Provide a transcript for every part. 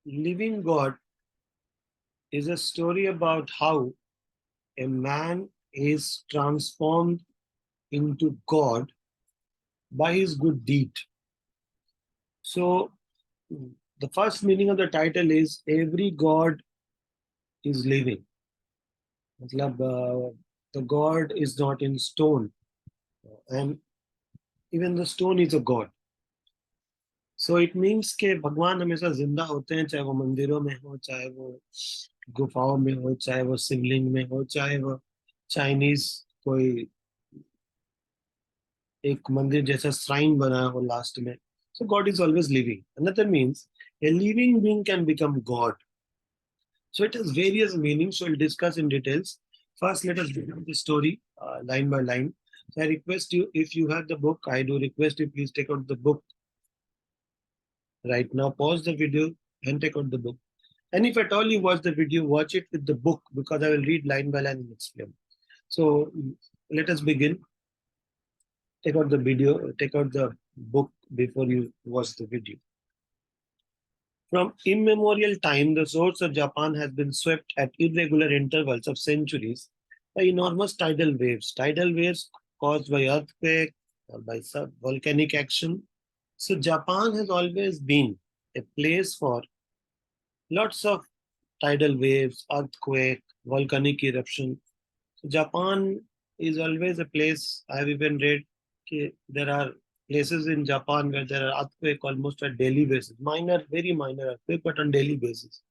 Living God is a story about how a man is transformed into God by his good deed. So, the first meaning of the title is every God is living. मतलब, the God is not in stone, and even the stone is a God. So it means कि भगवान हमेशा जिंदा होते हैं, चाहे वो मंदिरों में हो, चाहे वो गुफाओं में हो, चाहे वो शिवलिंग में हो, चाहे वो चाइनीज कोई एक मंदिर जैसा श्राइन बना हो लास्ट में. So God is always living. Another means a living being can become God. So it has various meanings. So we'll discuss in details. First, let us begin the story line by line. So I request you, if you have the book, I do request you, please take out the book right now. Pause the video and take out the book. And if at all you watch the video, watch it with the book because I will read line by line and explain. So let us begin. Take out the video, take out the book before you watch the video. From immemorial time, the shores of Japan has been swept at irregular intervals of centuries by enormous tidal waves. Tidal waves caused by earthquake or by volcanic action. So Japan has always been a place for lots of tidal waves, earthquake, volcanic eruption. So Japan is always a place. I have even read that there are places in Japan where there are earthquake almost at daily basis. Minor, very minor earthquake, but on daily basis.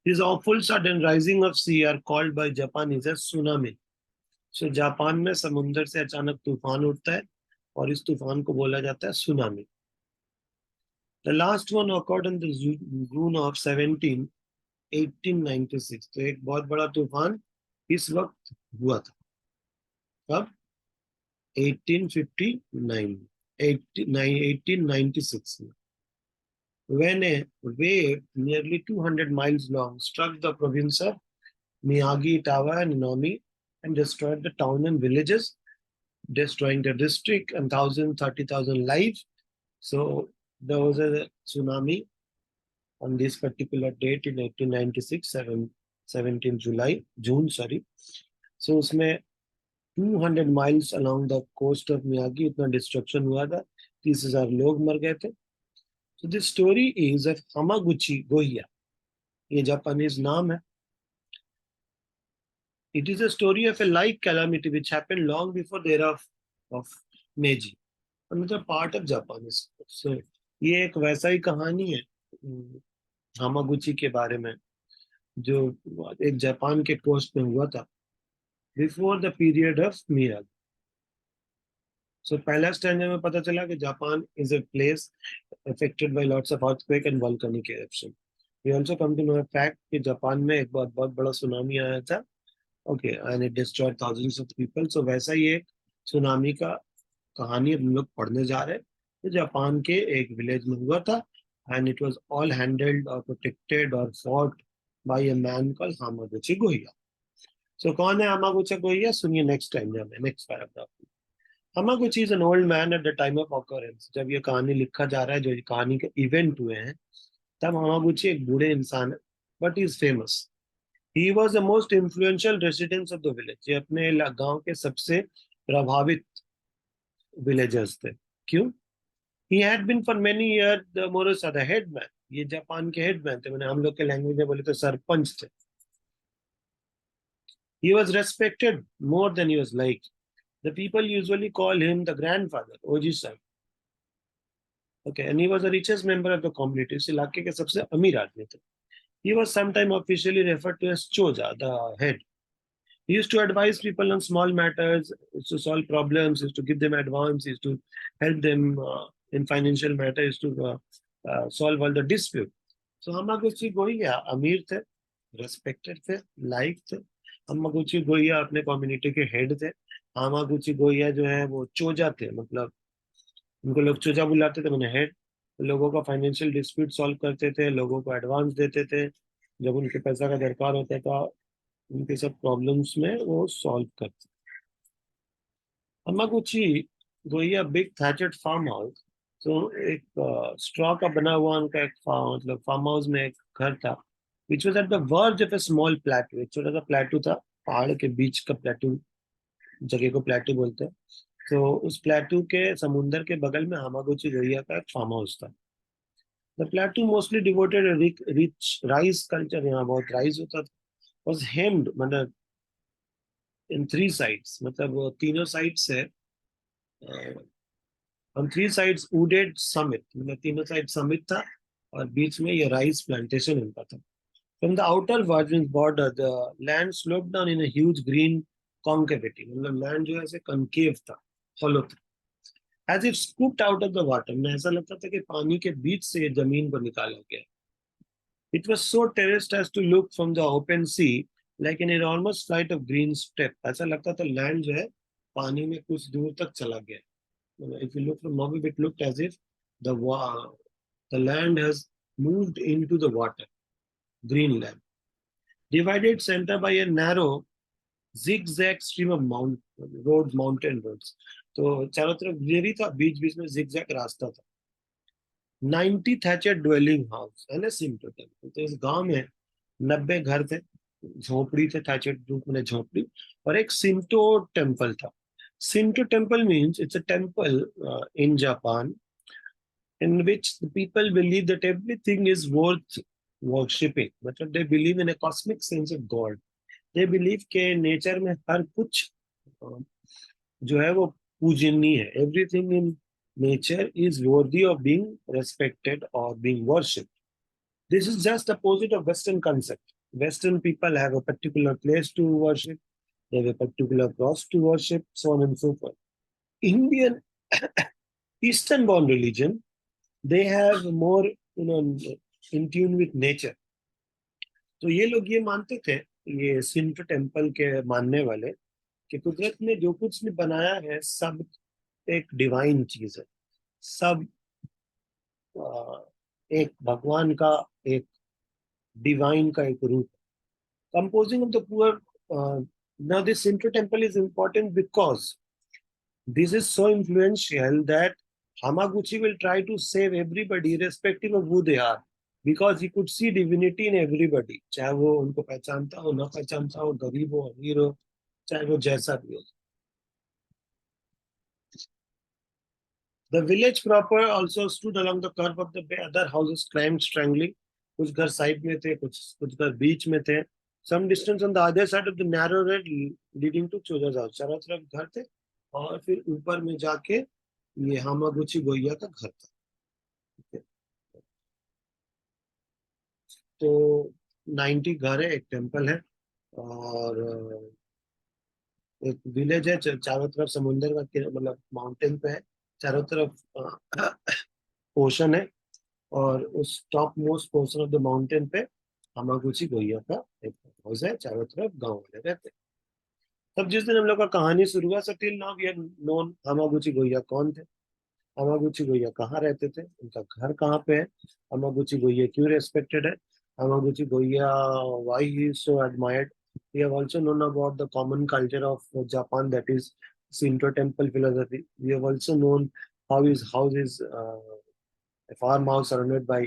This awful sudden rising of sea are called by Japanese as tsunami. So Japan में समुद्र से अचानक तूफान उठता है और इस तूफान को बोला जाता है tsunami. The last one occurred in the June of 1896. तो एक बहुत बड़ा तूफान इस वक्त हुआ था. कब? 1896. When a wave nearly 200 miles long struck the province of Miyagi, Tawa, and Nomi and destroyed the town and villages, destroying the district and 30,000 lives. So there was a tsunami on this particular date in 1896, 17 June. So उसमें 200 miles along the coast of Miyagi इतना destruction हुआ था, 30,000 लोग मर गए थे. So this story is of Hamaguchi Goya. ये Japanese नाम है. It is a story of a like calamity which happened long before the era of Meiji. Another part of Japan. So ये एक वैसा ही कहानी है हामागुची के बारे में जो एक जापान के कोस्ट में हुआ था before the period of Miyagi. So पहला स्टैंडर्ड में पता चला कि Japan is a place affected by lots of earthquake and volcanic eruption. We also come to know a fact कि जापान में एक बहुत बड़ा सुनामी आया था. Okay, and it destroyed thousands of people. So वैसा ही एक सुनामी का कहानी हम लोग पढ़ने जा रहे हैं तो जापान के एक विलेज में हुआ था and it was all handled or protected or fought by a man called Hamaguchi Goya. So कौन है Hamaguchi Goya? सुनिए next time में, next paragraph. Hamaguchi is an old man at the time of occurrence. जब ये कहानी लिखा जा रहा है, जो ये कहानी के इवेंट हुए हैं, तब Hamaguchi एक बूढ़े इंसान है, but he is famous. He was the most influential resident of the village. ये अपने गांव के सबसे प्रभावित विलेजर्स थे. क्यों? He had been for many years the Morisa, the headman. ये जापान के हेडमैन थे. मैंने हम लोग के लैंग्वेज में बोले तो सरपंच थे. He was respected more than he was liked. The people usually call him the grandfather, Oji-san. Okay, and he was the richest member of the community. इस इलाके के सबसे अमीर आदमी थे. He was sometimes officially referred to as Choja, the head. He used to advise people on small matters, used to solve problems, used to give them advice, used to help them in financial matters, to solve all the dispute. So Hamaguchi Goya अमीर थे, respected थे, liked थे. Hamaguchi Goya अपने community के head थे. Hamaguchi Goya जो है वो चोजा थे, मतलब उनको लोग चोजा बुलाते थे, मैंने हेड. लोगों का फाइनेंशियल डिस्प्यूट सॉल्व करते थे, लोगों को एडवांस देते थे, जब उनके पैसा का दरकार होता था उनके सब प्रॉब्लम्स में वो सॉल्व करते. Hamaguchi Goya big thatched farmhouse तो एक स्ट्रॉ का बना हुआ उनका एक मतलब फार्म हाउस में एक घर था, which was at the verge of A small प्लेटू। एक छोटा सा प्लेटू था, पहाड़ के बीच का प्लेटू, जगह को प्लेटू बोलते हैं। तो उस प्लेटू के समुंदर के बगल में हामागुची गोरिया का एक फार्म हाउस था। The प्लेटू mostly devoted rich rice culture, यहाँ बहुत राइस होता था, वॉज हेम्ड मतलब इन थ्री साइड्स, मतलब वो तीनों साइड से on three sides wooded summit, मतलब तीनों साइड समिट था और बीच में ये राइस प्लांटेशन उनका था। From the outer virgin border the land slope down in huge green concavity, मतलब लैंड जो है ऐसे कनकेव था, hollow था, as if scooped out of the water, में ऐसा लगता था कि पानी के बीच से ये जमीन को निकाला गया। It was so terraced as to look from the open sea like an enormous flight of green step, ऐसा लगता था लैंड जो है पानी में कुछ दूर तक चला गया। If you look from above, it looked as if the land has moved into the water, green land, divided center by a narrow zigzag stream of mountain roads. तो चारों तरफ ग्रीनरी था, बीच बीच में zigzag रास्ता था। 90 thatched dwelling house है ना सिम्टोटल, तो इस गांव में 90 घर थे, झोपड़ी थे, thatched रूप में झोपड़ी, और एक सिंटो टेम्पल था। Shinto temple means it's a temple in Japan in which the people believe that everything is worth worshipping, मतलब they believe in a cosmic sense of God. They believe के नेचर में हर कुछ जो है वो पूजनीय है। Everything in nature is worthy of being respected or being worshipped. This is just opposite of Western concept. Western people have a particular place to worship, they have a particular cross to worship, so on and so forth. Indian Eastern born religion, they have more, you know, in tune with nature. तो ये लोग ये मानते थे, ये Sint temple के मानने वाले, कि कुदरत ने जो कुछ भी बनाया है सब एक डिवाइन चीज है, सब एक भगवान का, एक डिवाइन का एक रूप। Composing of the poor, now this Shinto temple is important because this is so influential that Hamaguchi will try to save everybody irrespective of who they are, because he could see divinity in everybody, चाहे वो उनको पहचानता हो, ना पहचानता हो, गरीब हो, अमीर हो, चाहे वो जैसा भी हो। The village proper also stood along the curve of the bay. Other houses climbed strangely. कुछ घर साइड में थे, कुछ घर बीच में थे। Some distance on the other side of the narrow road leading to Choja's house. चारों तरफ घर थे और फिर ऊपर में जाके ये हामागुची गोइया का घर था। तो 90 घर है, एक टेम्पल है और एक विलेज है, चारों तरफ समुंदर का मतलब माउंटेन पे है, चारों तरफ ओशन है, और उस top most portion of the mountain पे हामागुची गोइया का एक हाउस है, चारों तरफ गांव वाले रहते हैं। तब जिस दिन हम लोग का कहानी शुरू हुआ, so till now we have known Hamaguchi Gohei कौन थे, हामागुची गोइया कहाँ रहते थे, उनका घर कहाँ पे है, हामागुची गोइया क्यों रेस्पेक्टेड है, Hamaguchi Gohei why he is so admired. We have also known about the common culture of Japan, that is Shinto temple philosophy. We have also known how his house is a farmhouse surrounded by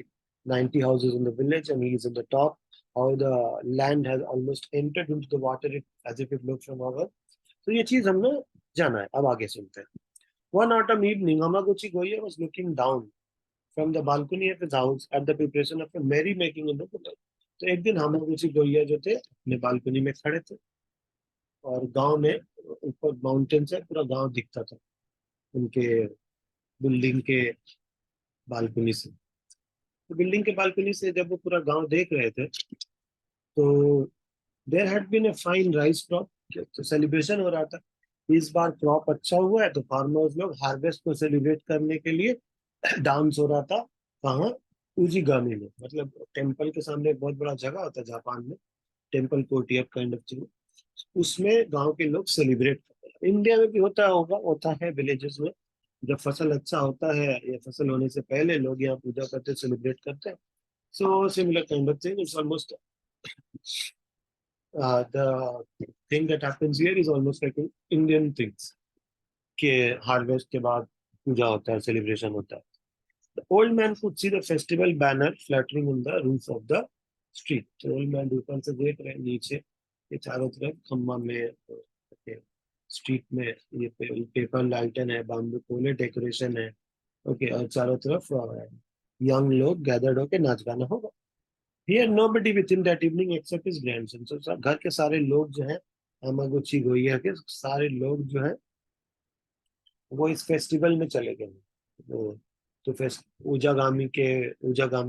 90 houses in the village, and he is in the top. How the land has almost entered into the water as if it looks from above. तो ये चीज हमने जाना है, अब आगे सुनते हैं। One autumn evening, Hamaguchi Goya was looking down from the balcony of his house at the preparation of a merry making in the village. तो एक दिन हामागुची गोइया जो थे अपने बालकनी में खड़े थे और गांव में ऊपर माउंटेन से पूरा गांव दिखता था उनके बिल्डिंग के बालकनी से। तो बिल्डिंग के बालकनी से जब वो पूरा गांव देख रहे थे, तो there had been a fine rice crop, तो सेलिब्रेशन हो रहा था। इस बार क्रॉप अच्छा हुआ है, तो फार्मर्स लोग हार्वेस्ट को सेलिब्रेट करने के लिए डांस हो रहा था। कहाँ? उजीगामी में, मतलब टेम्पल के सामने एक बहुत बड़ा जगह होता है जापान में, temple courtier kind of thing, उसमें गांव के लोग सेलिब्रेट करते हैं। इंडिया में भी होता होगा, होता है विलेजेस में, जब फसल अच्छा होता है या फसल होने से पहले लोग यहाँ पूजा करते, सेलिब्रेट करते हैं। So similar kind of thing, it's almost the thing that happens here is almost like Indian things, के हार्वेस्ट के बाद पूजा होता है, सेलिब्रेशन होता है। The old man could see the festival banner fluttering in the roof of the street. तो old man ऊपर से देख रहे हैं नीचे ये चारों तरफ खम्बा में स्ट्रीट में ये पेपर लाइटन है, बाम्बू पोल है, डेकोरेशन है। ओके, और चारों तरफ यंग लोग गैदर्ड होके नाच गाना होगा। Here nobody within that evening except his grandson. So घर के सारे लोग जो हैं हमागुची गोइया के सारे लोग जो हैं वो इस फेस्टिवल में चले गए हैं। तो फेस्ट उजागामी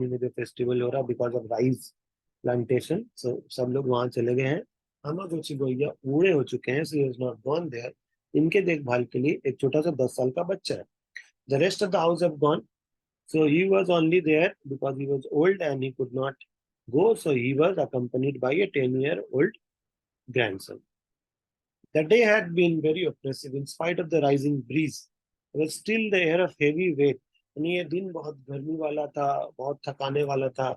में जो फेस्टिवल हो रहा है बिकॉज ऑफ राइस प्लांटेशन, सो सब लोग वहां चले गए हैं। हमागुची गोइया बूढ़े हो चुके हैं, so he is not gone there. इनके देखभाल के लिए एक छोटा सा 10 साल का बच्चा है। The rest of the house have gone, so he was only there because he was old and he could not go, so he was accompanied by a 10-year-old grandson. The day had been very oppressive in spite of the rising breeze. There was still the air of heavy weight. यानी ये दिन बहुत गर्मी वाला था, बहुत थकाने वाला था।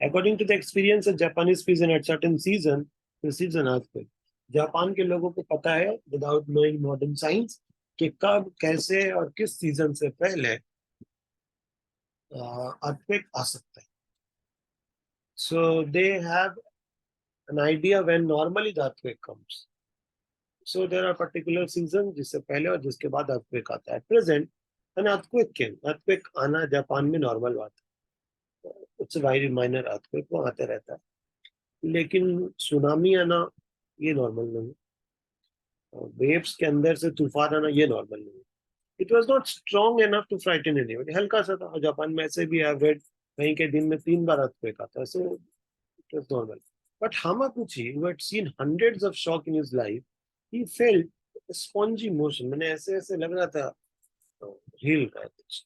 According to the experience of Japanese peasant at certain season earthquake, Japan के लोगों को पता है without knowing modern science कि कब कैसे और किस सीजन से पहले earthquake आ सकता है। So they have an idea when normally the earthquake comes. So there are particular seasons जिससे पहले और जिसके बाद earthquake आता है। At present, an earthquake came. Earthquake आना जापान में normal बात है। It's a very minor earthquake, वो आते रहता है। लेकिन सुनामी आना ये नॉर्मल नहीं है। वेव्स के अंदर से तूफान आना ये नॉर्मल नहीं है। It was not strong enough to frighten anybody. हल्का सा था। जापान में ऐसे भी एवरेज कहीं के दिन में 3 बार earthquake आता है। So it was normal. But Hamaguchi, who had seen hundreds of shock in his life, he felt a spongy motion. मैंने ऐसे ऐसे लग रहा था हिल रहा है कुछ।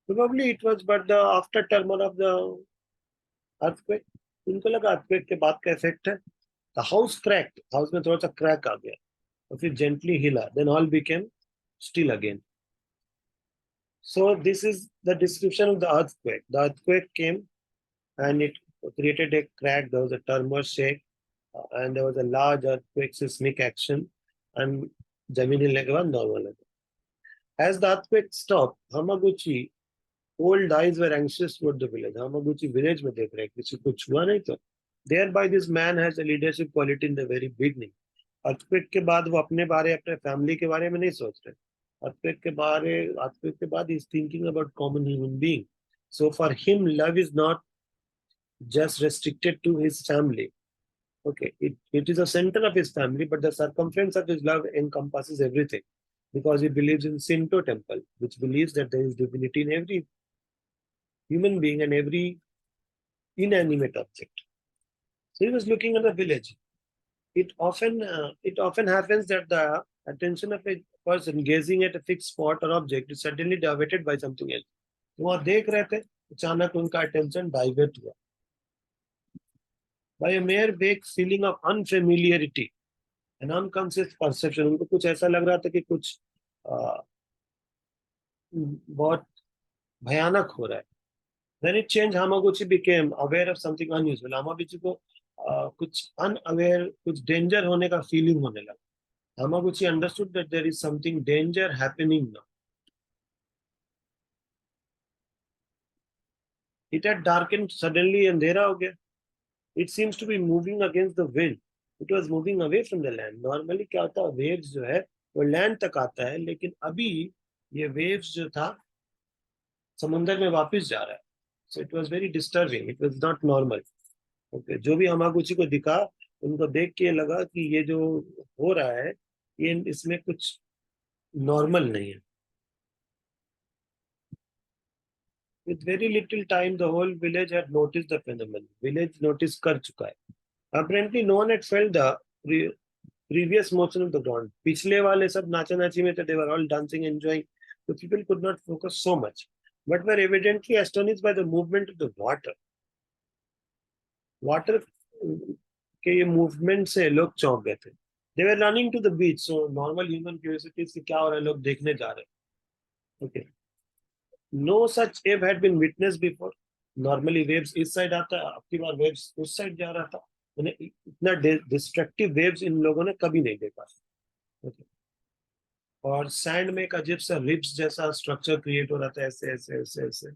Probably it was but the after turmoil of the earthquake. उनको लगा earthquake के बाद का effect है। The house cracked. House में थोड़ा सा crack आ गया और फिर gently हिला. Then all became still again. So this is the description of the earthquake. The earthquake came and it created a crack. There was a tremor shake. And there was a large earthquake seismic action and जमीन हिलने के बाद normal है। As the earthquake stopped, Hamaguchi old eyes were anxious toward the village. Hamaguchi village में देख रहे किसी कुछ हुआ नहीं तो। Thereby this man has a leadership quality in the very beginning. Earthquake के बाद वो अपने बारे अपने family के बारे में नहीं सोच रहे। Earthquake के बाद he is thinking about common human being. So for him love is not just restricted to his family. Okay, it is a center of his family, but the circumference of his love encompasses everything because he believes in Shinto temple, which believes that there is divinity in every human being and every inanimate object. So he was looking at the village. It often happens that the attention of a person gazing at a fixed spot or object is suddenly diverted by something else. तो वहाँ देख रहे थे, अचानक उनका attention divert हुआ by a mere vague feeling of unfamiliarity, an unconscious perception. उनको कुछ ऐसा लग रहा था कि कुछ बहुत भयानक हो रहा है। Then it changed. Hamaguchi became aware of something unusual. Hamaguchi को कुछ unaware, कुछ danger होने का feeling होने लगा। Hamaguchi understood that there is something danger happening now. It had darkened suddenly अंधेरा हो गया. It seems to be moving against the wind. It was moving away from the land. Normally क्या होता है, waves जो है वो land तक आता है, लेकिन अभी ये waves जो था समुद्र में वापस जा रहा है। So it was very disturbing. It was not normal. Okay, जो भी हमागुची को दिखा उनको देख के लगा कि ये जो हो रहा है ये इसमें कुछ नॉर्मल नहीं है। With very little time, the whole village had noticed the phenomenon. Village notice कर चुका है। Apparently, no one had felt the previous motion of the ground. पिछले वाले सब नाचा नाची में थे, they were all dancing, enjoying. So people could not focus so much, but were evidently astonished by the movement of the water. Water के ये movement से लोग चौंक गए थे। They were running to the beach, so normal human curiosity से क्या हो रहा है, लोग देखने जा रहे हैं। Okay. No such wave had been witnessed before. Normally waves इस side आता है, आपकी बार waves उस side जा रहा था। मैंने इतना destructive waves इन लोगों ने कभी नहीं देखा। Okay. और सैंड में एक अजीब सा रिब्स जैसा स्ट्रक्चर क्रिएट हो रहा था, ऐसे ऐसे ऐसे ऐसे.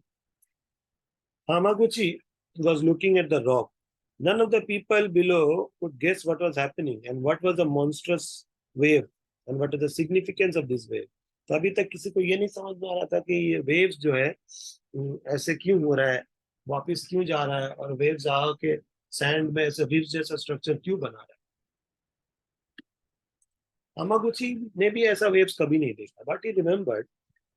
Hamaguchi was looking at the rock. None of the people below could guess what was happening and what was the monstrous wave and what is the significance of this wave. तो अभी तक किसी को ये नहीं समझ में आ रहा था कि ये वेव्स जो है ऐसे क्यों हो रहा है, वापस क्यों जा रहा है, और वेव्स आके सैंड में ऐसे रिव्स जैसा स्ट्रक्चर क्यों बना रहा है. हामागुची ने भी ऐसा वेव्स कभी नहीं देखा, बट ही रिमेम्बर्ड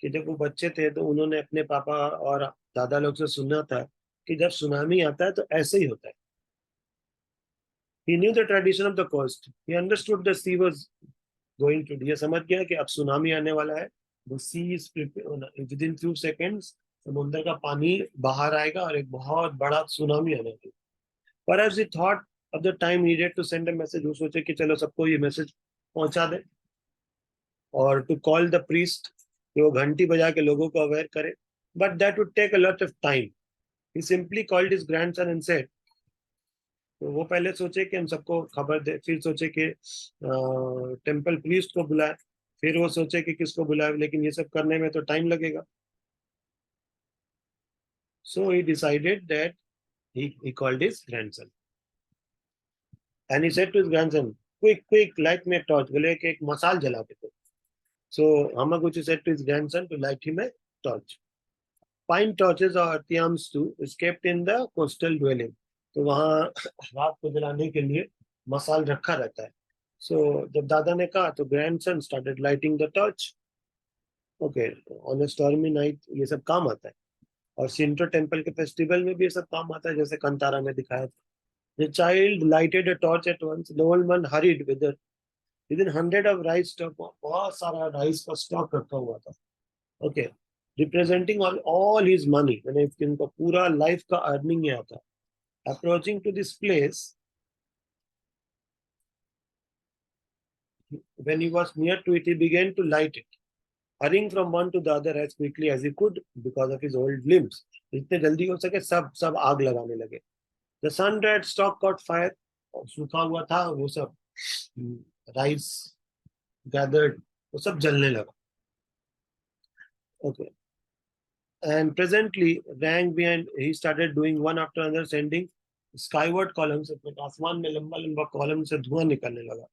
कि जब वो बच्चे थे तो उन्होंने अपने पापा और दादा लोग से सुना था कि जब सुनामी आता है तो ऐसे ही होता है. He knew the tradition of the coast. He understood the sea was going to. ये समझ गया कि अब सुनामी आने वाला है. The sea is within few seconds. समुद्र का पानी बाहर आएगा और एक बहुत बड़ा सुनामी आने वाला है. Perhaps he thought of the time needed to send a message. वो सोचे कि चलो सबको ये मैसेज पहुंचा दे, और to call the priest कि वो घंटी बजा के लोगों को अवेयर करे. But that would take a lot of time. He simply called his grandson and said, तो वो पहले सोचे कि हम सबको खबर दे, फिर सोचे कि टेम्पल प्रीस्ट को बुलाए, फिर वो सोचे कि किसको बुलाए, लेकिन ये सब करने में तो टाइम लगेगा. So he decided that he called his grandson and he said to his grandson, quick, light me a torch. बोले कि एक मसाल जला के दो. So Hamaguchi said to his grandson to light him a torch. Pine torches or tiams too is kept in the coastal dwelling. तो वहाँ रात को जलाने के लिए मसाल रखा रहता है. So जब दादा ने कहा तो grandson started lighting the torch. Okay, on a stormy night ये सब काम आता है, और शिंटो टेम्पल के फेस्टिवल में भी ये सब काम आता है, जैसे कंतारा में दिखाया था. The child lighted a torch at once. The old man hurried within 100 of rice stock. बहुत सारा राइस का स्टॉक रखा हुआ था. Okay, representing all his money. मैंने इनका पूरा लाइफ का अर्निंग यहाँ था. Approaching to this place, when he was near to it, he began to light it, hurrying from one to the other as quickly as he could because of his old limbs. जितने जल्दी हो सके सब आग लगाने लगे. The sun-dried stalk caught fire. सूखा हुआ था वो सब राइस gathered, वो सब जलने लगा. Okay. And presently, rank behind, he started doing one after another, sending skyward columns. आसमान में लंबा लंबा कॉलम से धुआं निकलने लगा.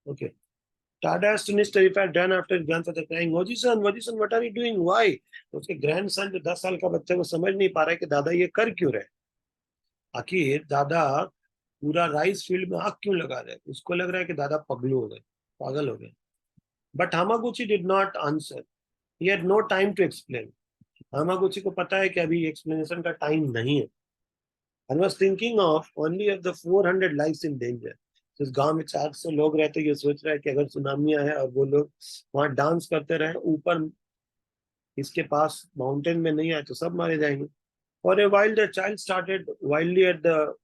Okay. Tada, astonished, terrified, ran after his grandfather, crying, Waji-san, what are you doing? Why? उसके grandson जो 10 साल का बच्चा, वो समझ नहीं पा रहा है कि दादा ये कर क्यों रहे. आखिर दादा पूरा राइस फील्ड में आग क्यों लगा रहे. उसको लग रहा है कि दादा पगलू हो गए, पागल हो गए. But Hamaguchi did not answer. He had no time to explain. Hamaguchi को पता है कि अभी एक्सप्लेनेशन का टाइम नहीं है. And was thinking of only of the 400 lives in danger. इस गांव में 400 लोग रहते, ये सोच रहा है कि अगर सुनामी आए और वो लोग वहां डांस करते रहे ऊपर, इसके पास माउंटेन में नहीं आए तो सब मारे जाएंगे. For a while the child started wildly at the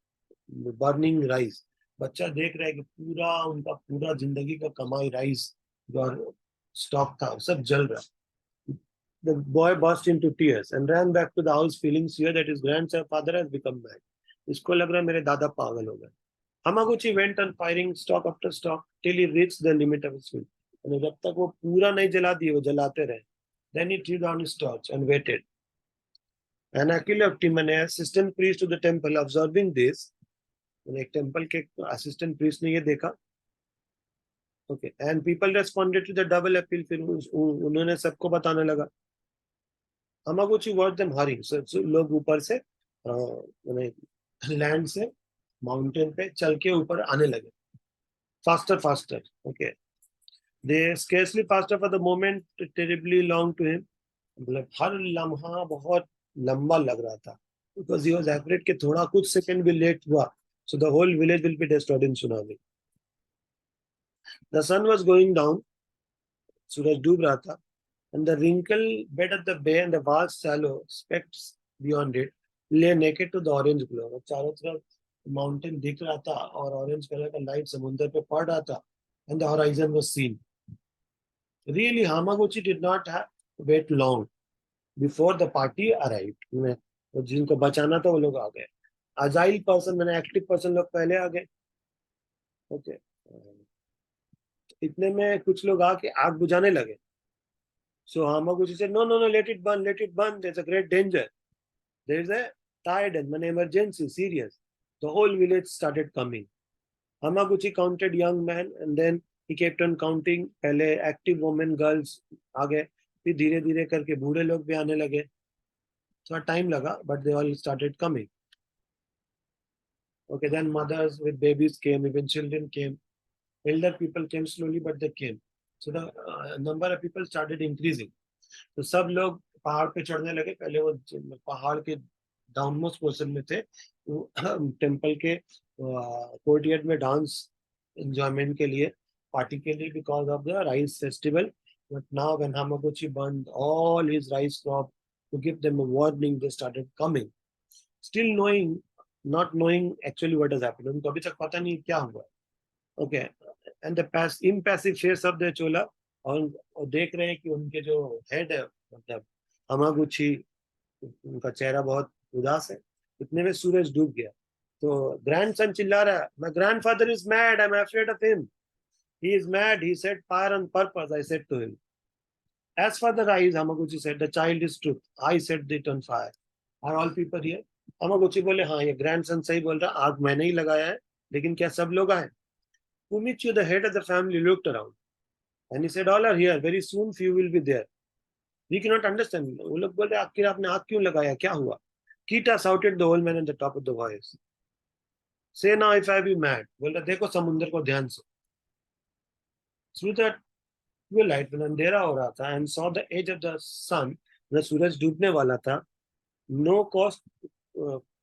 burning rice. बच्चा देख रहा है कि पूरा उनका पूरा जिंदगी का कमाई राइस जो स्टॉक था सब जल रहा. The boy burst into tears and ran back to the house feeling sure that his grandfather has become mad. इसको लग रहा है मेरे दादा पागल हो गए. Hamaguchi went on firing stock after stock till he reached the limit of his field. And जब तक वो पूरा नहीं जला दिए, वो जलाते रहे. Then he threw down his torch and waited. An Akiloptim, an assistant priest to the temple, observing this, एक टेम्पल के असिस्टेंट प्रीस्ट ने ये देखा. Okay, and people responded to the double appeal. फिर उन्होंने सबको बताने लगा. Hamaguchi watched them hurrying. So लोग ऊपर से लैंड से माउंटेन पे चल के ऊपर आने लगे. Faster. Okay. They scarcely faster for the moment, terribly long to him. मतलब हर लम्हा बहुत लंबा लग रहा था. Because he was afraid कि थोड़ा कुछ सेकंड भी लेट हुआ, so the whole village will be destroyed in tsunami. The sun was going down. सूरज डूब रहा था. And the wrinkled bed of the bay and the vast shallow specks beyond it lay naked to the orange glow. चारों तरफ mountain दिख रहा था और orange colour का लाइट समुद्र पे पड़ रहा था. And the horizon was seen. Really, Hamaguchi did not have to wait long before the party arrived. जिनको बचाना था वो लोग आ गए. Agile person, मैंने एक्टिव पर्सन लोग पहले आ गए. ओके, इतने में कुछ लोग आके आग बुझाने लगे. So Hamaguchi said, no, let it burn, let it burn. There's a great danger. There is a tide and an emergency, serious. The whole village started coming. Hamaguchi counted young men and then he kept on counting. पहले active women, girls आ गए, फिर धीरे धीरे करके बूढ़े लोग भी आने लगे. थोड़ा time लगा, but they all started coming. Okay, then mothers with babies came, even children came. Elder people came slowly, but they came. So the number of people started increasing. तो सब लोग पहाड़ पे चढ़ने लगे. पहले वो पहाड़ के डाउन मोस्ट पोर्शन में थे, टेम्पल के कोर्टयार्ड में डांस एंजॉयमेंट के लिए, पार्टी के लिए, because of the rice festival. But now when Hamaguchi burned all his rice crop to give them a warning, they started coming, still not knowing actually what has happened. उनको अभी तक पता नहीं क्या हुआ. Okay, and the impassive face of the chola, और देख रहे हैं कि उनके जो हेड है, मतलब Hamaguchi, उनका चेहरा बहुत उदास है. इतने में सूरज डूब गया. तो ग्रैंडसन चिल्ला रहा है, my grandfather is mad, I'm afraid of him. He is mad, he set fire on purpose, I said to him. As for the eyes, Hamaguchi said, the child is truth, I set it on fire. Are all people here? Hamaguchi बोले, हाँ ये grandson सही बोल रहा, आग मैंने ही लगाया है, लेकिन क्या सब लोग आए? Fumichu, the head of the family, looked around and he said, all are here, very soon few will be there. We cannot understand. वो लोग बोल रहे, आखिर आपने आग क्यों लगाया, क्या हुआ? Kita shouted the old man at the top of the voice. Say now if I be mad. बोल रहा, देखो समुद्र को ध्यान से. Through the twilight, when अंधेरा हो रहा था, and saw the edge of the sun, जब सूरज डूबने वाला था, no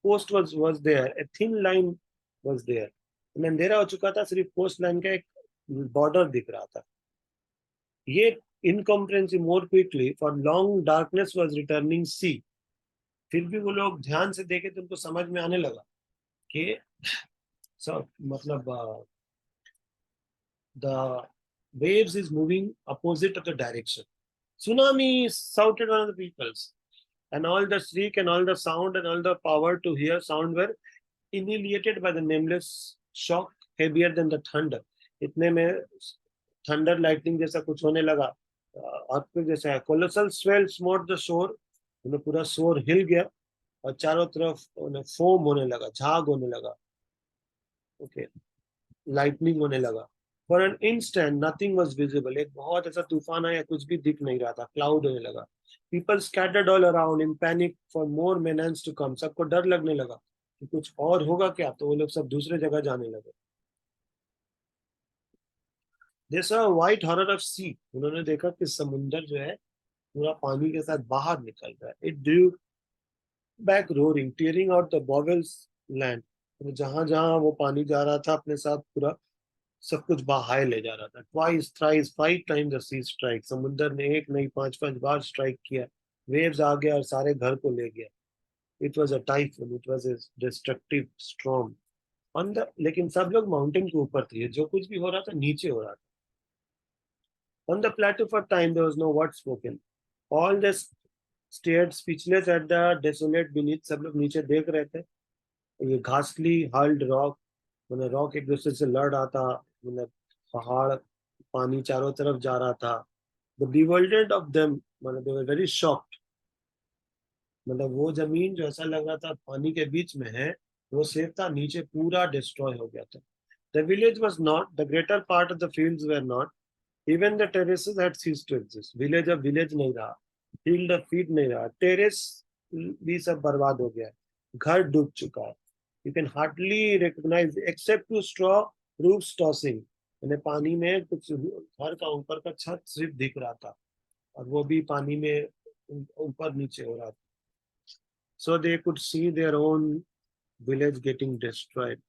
post was there, a thin line was there. अंधेरा हो चुका था, सिर्फ पोस्ट लाइन का एक बॉर्डर दिख रहा था. ये incomprehensive more quickly, for long darkness was returning sea. फिर भी वो लोग ध्यान से देखे तो उनको समझ में आने लगा कि सब मतलब the waves is moving opposite of the direction. Tsunami, shouted one of the peoples, and all the shriek and all the sound and all the power to hear sound were annihilated by the nameless shock, heavier than the thunder. इतने में thunder lightning जैसा कुछ होने लगा, earthquake जैसा है. Colossal swell smote the shore, पूरा शोर हिल गया और चारों तरफ फोम होने लगा, झाग होने लगा. ओके, लाइटनिंग होने लगा. For an instant, nothing was visible. एक बहुत ऐसा तूफान आया, कुछ भी दिख नहीं रहा था, क्लाउड होने लगा. People scattered all around in panic for more menace to come. सबको डर लगने लगा कि कुछ और होगा क्या, तो वो लोग सब दूसरे जगह जाने लगे. They saw a white horror of sea. उन्होंने देखा कि समुंदर जो है पूरा पानी के साथ बाहर निकल रहा है. It drew back roaring, tearing out the bowels land. जहां जहां वो पानी जा रहा था अपने साथ पूरा सब कुछ बाहर ले जा रहा था. Twice, thrice, 5 times the sea strike. समुंदर ने एक नहीं 5 बार स्ट्राइक किया. वेव्स आ गया और सारे घर को ले गया. It was a typhoon. It was a destructive storm. लेकिन सब लोग माउंटेन के ऊपर थे, जो कुछ भी हो रहा था नीचे हो रहा था. On the plateau for time there was no word spoken. All this stared speechless at the desolate beneath. सब लोग नीचे देख रहे थे. ये घासली हर्ल्ड रॉक, मतलब रॉक एक दूसरे से लड़ रहा था, मतलब पहाड़, पानी चारों तरफ जा रहा था. The bewildered of them, मतलब they were very shocked. मतलब वो जमीन जो ऐसा लग रहा था पानी के बीच में है, वो सेफ था, नीचे पूरा डिस्ट्रॉय हो गया था. The village was not, the greater part of the fields were not, even the terraces had ceased to exist. Village अब village नहीं रहा, field of field नहीं रहा, terrace भी सब बर्बाद हो गया, घर डूब चुका है. You can hardly recognize except to straw roofs tossing. मैंने पानी में कुछ घर का ऊपर का छत सिर्फ दिख रहा था और वो भी पानी में ऊपर नीचे हो रहा था. So they could see their own village getting destroyed.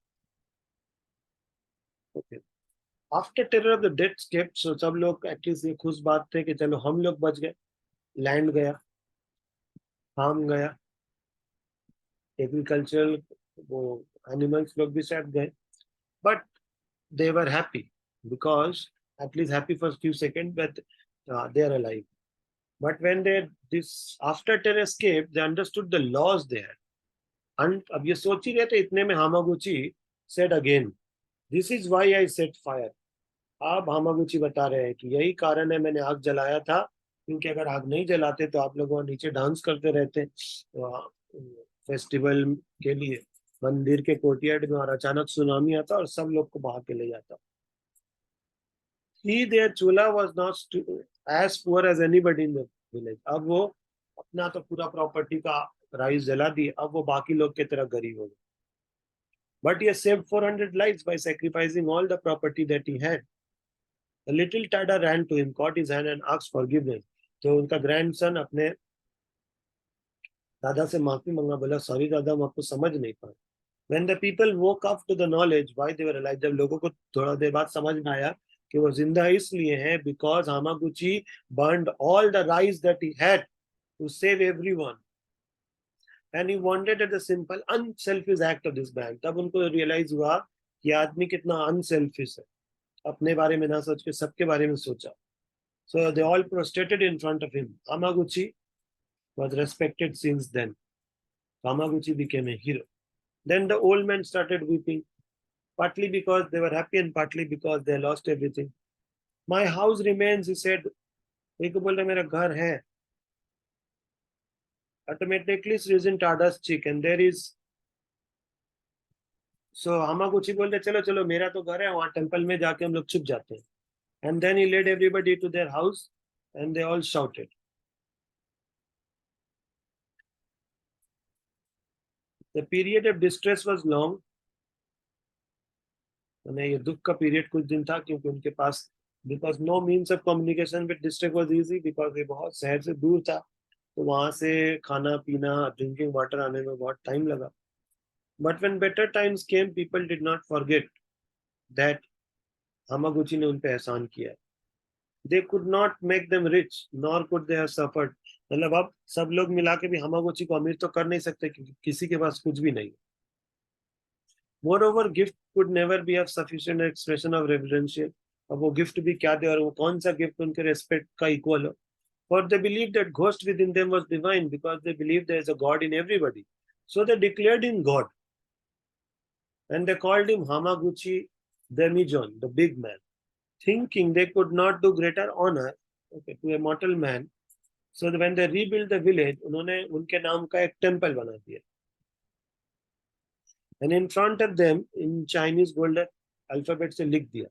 Okay. After terror of the dead escaped, so सब लोग एटलीस्ट ये खुश बात थे कि चलो हम लोग बच गए. लैंड गया, फार्म गया, एग्रीकल्चरल वो एनिमल्स लोग भी सेफ गए. But they were happy because at least happy for a few seconds, but they are alive. But when this after terror escaped, they understood the laws there. And अब ये सोच ही रहे थे, इतने में Hamaguchi said again, this is why I set fire. अब Hamaguchi बता रहे हैं कि यही कारण है मैंने आग जलाया था क्योंकि अगर आग नहीं जलाते तो आप लोग वहाँ नीचे डांस करते रहते फेस्टिवल के लिए मंदिर के कोर्टयार्ड में, और अचानक सुनामी आता और सब लोग को बहा के ले जाता। He, their chula was not as poor as anybody in the village. अब वो अपना तो पूरा प्रॉपर्टी का राइस जला दिए, अब वो बाकी लोग की तरह गरीब हो गए। But he saved 400 lives by sacrificing all the property that he had. The little Tada ran to him, caught his hand and asked forgiveness. तो उनका ग्रैंडसन अपने दादा से माफी मांगा, बोला सॉरी दादा, हम आपको समझ नहीं पाए। When the people woke up to the knowledge why they were alive, जब लोगों को थोड़ा देर बाद समझ में आया कि वो जिंदा इसलिए हैं because Hamaguchi burned all the rice that he had to save everyone, and he wondered at the simple unselfish act of this man. तब उनको रियलाइज हुआ कि आदमी कितना अनसेल्फिश है, अपने बारे में ना सोच के सबके बारे में सोचा। So they all prostrated in front of him. Hamaguchi was respected since then. Hamaguchi became a hero. Then the old man started weeping, partly because they were happy and partly because they lost everything. My house remains, he said. एक को बोल रहे मेरा घर है। Automatically reason Tada's cheek and there is, so Hamaguchi बोल रहे चलो चलो मेरा तो घर है, वहाँ टेम्पल में जाके हम लोग छुप जाते हैं। And then he led everybody to their house and they all shouted. The period of distress was long. ये दुख का पीरियड कुछ दिन था क्योंकि उनके पास because no means of communication with district was easy, because ये बहुत शहर से दूर था, तो वहां से खाना पीना ड्रिंकिंग वाटर आने में बहुत टाइम लगा। But when better times came people did not forget that Hamaguchi ने उन पे एहसान किया। They could not make them rich nor could they have suffered, मतलब अब सब लोग मिला के भी हामागुची को अमीर तो कर नहीं सकते क्योंकि किसी के पास कुछ भी नहीं। Moreover, gift could never be of sufficient expression of reverential. अब वो गिफ्ट भी क्या दे और वो कौन सा गिफ्ट उनके रेस्पेक्ट का इक्वल हो। For they believed that ghost within them was divine because they believed there is a God in everybody. So they declared him God. And they called him Hamaguchi Demijon, the big man, thinking they could not do greater honor, okay, to a mortal man. So when they rebuilt the village, उन्होंने उनके नाम का एक temple बना दिया। And in front of them, in Chinese golden alphabet से लिख दिया।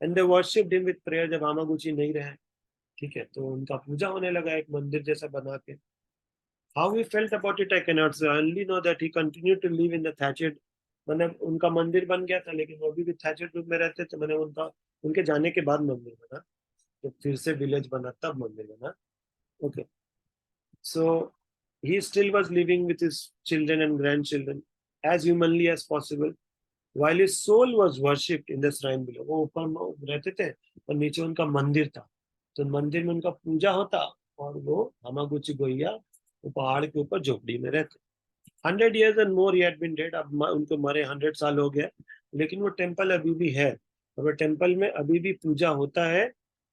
And they worshipped him with prayer जब हामागुची नहीं रहे, ठीक है, तो उनका पूजा होने लगा एक मंदिर जैसा बना के। How he felt about it I cannot say. I only know that he continued to live in the thatched, मैंने उनका मंदिर बन गया था लेकिन वो भी thatched रूप में रहते थे। मैंने उनका उनके जाने के बाद मंदिर बना, तो फिर से विलेज बना तब मंदिर बना। Okay, so he still was living with his children and grandchildren as humanly as possible. While his soul was worshipped in the shrine below, वो ऊपर रहते थे और नीचे उनका मंदिर था, तो मंदिर में उनका पूजा होता और वो हामागुची गोइया वो पहाड़ के ऊपर झोपड़ी में रहते। 100 years and more he had been dead, अब उनको मरे 100 साल हो गया, लेकिन वो टेम्पल अभी भी है और वो टेम्पल में अभी भी पूजा होता है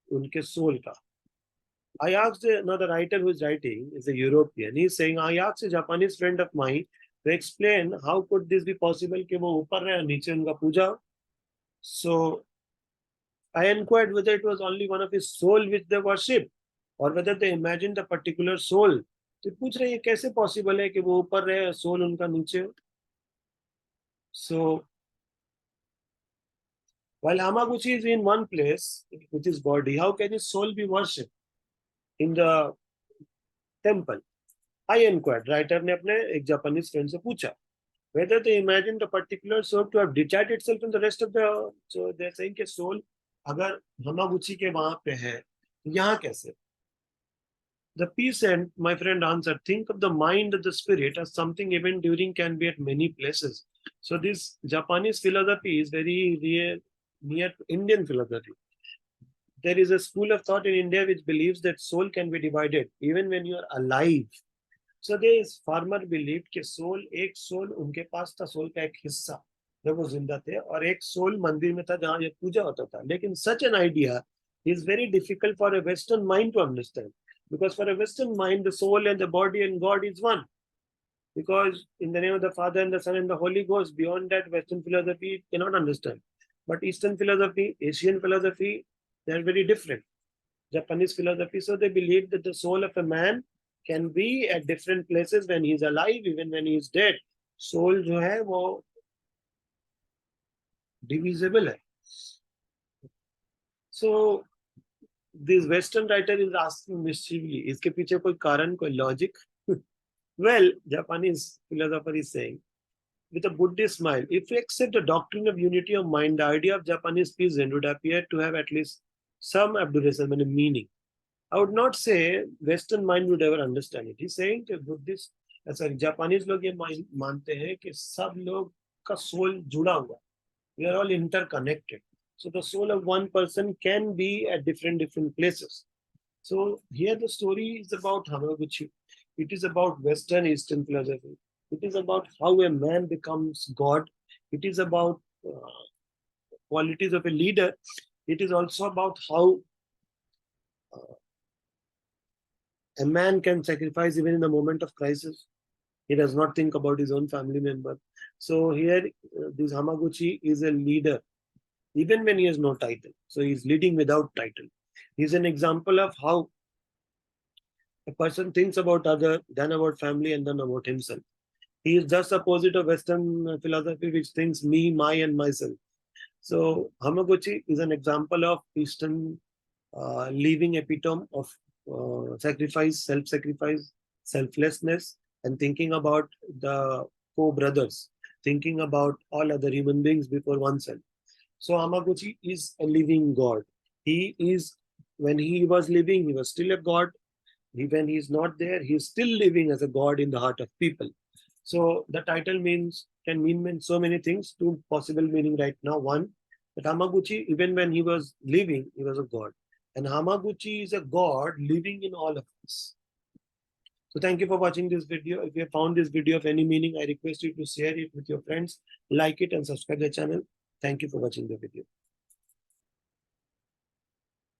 उनके सोल का। I asked another writer who is writing is a European. He is saying I asked a Japanese friend of mine to explain how could this be possible कि वो ऊपर रहे और नीचे उनका पूजा। So I inquired whether it was only one of his soul which they worship or whether they imagined the particular soul. तो पूछ रहे हैं कैसे पॉसिबल है कि वो ऊपर रहे सोल उनका नीचे हो। So while Hamaguchi is in one place with his body, how can his soul be worshipped in the temple? I inquired. Writer ने अपने एक जापानीज फ्रेंड से पूछा whether they imagine the particular soul to have detached itself from the rest of the, so they're saying कि soul अगर हमागुची के वहां पे है यहाँ कैसे? The peasant, my friend answered, think of the mind of the spirit as something even during can be at many places. So this Japanese philosophy is very near to Indian philosophy. There is a school of thought in India which believes that soul can be divided even when you are alive. So this farmer believed कि soul एक soul उनके पास था, soul का एक हिस्सा जब वो जिंदा थे और एक सोल मंदिर में था जहाँ ये पूजा होता था। लेकिन such an idea is very difficult for a Western mind to understand because for a Western mind the soul and the body and God is one. Because in the name of the Father and the Son and the Holy Ghost, beyond that Western philosophy cannot understand. But Eastern philosophy, Asian philosophy, they are very different. Japanese philosophy. So they believe that the soul of a man can be at different places when he's alive, even when he's dead. Soul जो है वो divisible है. So this Western writer is asking mischievously, इसके पीछे कोई कारण, कोई logic? Well, Japanese philosopher is saying, with a Buddhist smile, if we accept the doctrine of unity of mind, the idea of Japanese peace would appear to have at least some abduration and a meaning. I would not say Western mind would ever understand it. He's saying that Buddhist, sorry, Japanese लोग ये मानते हैं कि सब लोग का soul जुड़ा हुआ. We are all interconnected. So the soul of one person can be at different places. So here the story is about Hamaguchi. It is about Western Eastern philosophy. It is about how a man becomes God. It is about qualities of a leader. It is also about how a man can sacrifice even in the moment of crisis. He does not think about his own family member. So here, this Hamaguchi is a leader, even when he has no title. So he's leading without title. He's an example of how a person thinks about other, then about family, and then about himself. He is just opposite of Western philosophy, which thinks me, my, and myself. So Hamaguchi is an example of Eastern living epitome of sacrifice, self-sacrifice, selflessness, and thinking about the co-brothers, thinking about all other human beings before oneself. So Hamaguchi is a living God. He is, when he was living, he was still a God. When he is not there, he is still living as a God in the heart of people. So the title can mean so many things. Two possible meaning right now. One, that Hamaguchi, even when he was living, he was a God. And Hamaguchi is a God living in all of us. So thank you for watching this video. If you have found this video of any meaning, I request you to share it with your friends, like it, and subscribe the channel. Thank you for watching the video.